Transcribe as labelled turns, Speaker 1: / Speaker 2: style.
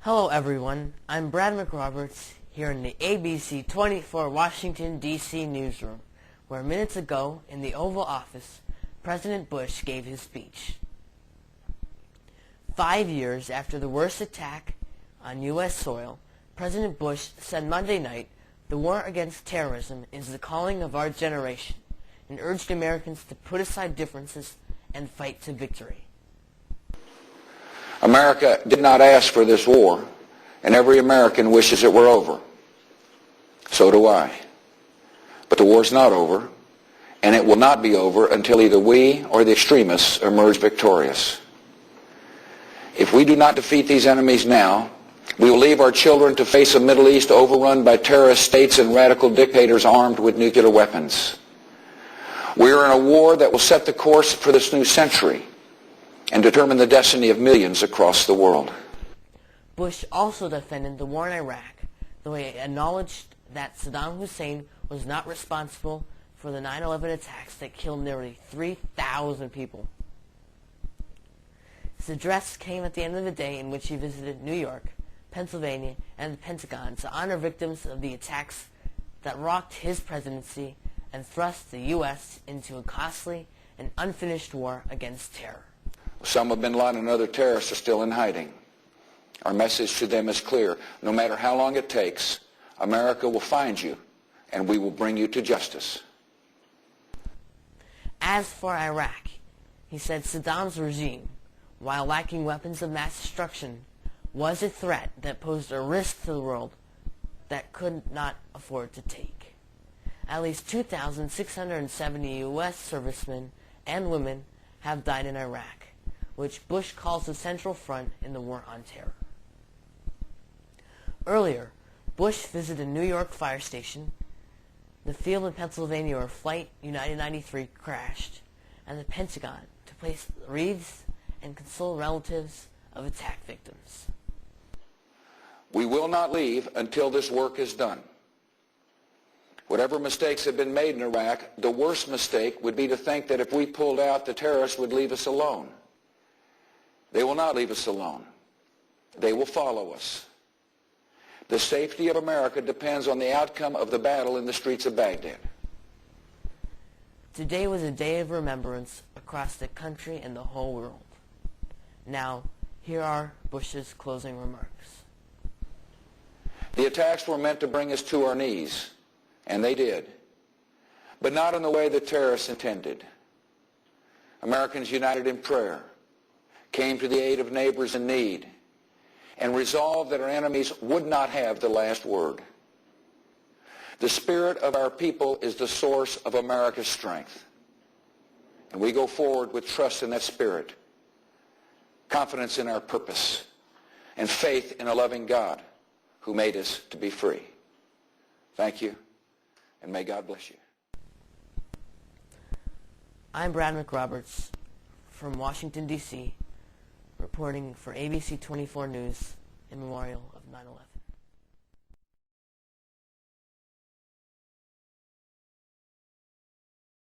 Speaker 1: Hello everyone, I'm Brad Mcroberts here in the ABC 24 Washington, D.C. newsroom, where minutes ago in the Oval Office, President Bush gave his speech. 5 years after the worst attack on U.S. soil, President Bush said Monday night, "The war against terrorism is the calling of our generation," and urged Americans to put aside differences and fight to victory.
Speaker 2: America did not ask for this war, and every American wishes it were over. So do I. But the war's not over, and it will not be over until either we or the extremists emerge victorious. If we do not defeat these enemies now, we will leave our children to face a Middle East overrun by terrorist states and radical dictators armed with nuclear weapons. We are in a war that will set the course for this new century and determine the destiny of millions across the world.
Speaker 1: Bush also defended the war in Iraq, though he acknowledged that Saddam Hussein was not responsible for the 9/11 attacks that killed nearly 3,000 people. His address came at the end of the day in which he visited New York, Pennsylvania, and the Pentagon to honor victims of the attacks that rocked his presidency and thrust the U.S. into a costly and unfinished war against terror.
Speaker 2: Osama bin Laden and other terrorists are still in hiding. Our message to them is clear. No matter how long it takes, America will find you, and we will bring you to justice.
Speaker 1: As for Iraq, he said Saddam's regime, while lacking weapons of mass destruction, was a threat that posed a risk to the world that could not afford to take. At least 2,670 U.S. servicemen and women have died in Iraq, which Bush calls the central front in the war on terror. Earlier, Bush visited a New York fire station, the field in Pennsylvania where Flight United 93 crashed, and the Pentagon to place wreaths and console relatives of attack victims.
Speaker 2: We will not leave until this work is done. Whatever mistakes have been made in Iraq, the worst mistake would be to think that if we pulled out, the terrorists would leave us alone. They will not leave us alone. They will follow us. The safety of America depends on the outcome of the battle in the streets of Baghdad.
Speaker 1: Today was a day of remembrance across the country and the whole world. Now, here are Bush's closing remarks.
Speaker 2: The attacks were meant to bring us to our knees, and they did, but not in the way the terrorists intended. Americans united in prayer came to the aid of neighbors in need and resolved that our enemies would not have the last word. The spirit of our people is the source of America's strength, and we go forward with trust in that spirit, confidence in our purpose, and faith in a loving God who made us to be free. Thank you, and may God bless you.
Speaker 1: I'm Brad Mcroberts from Washington, D.C., reporting for ABC 24 News in memorial of 9/11.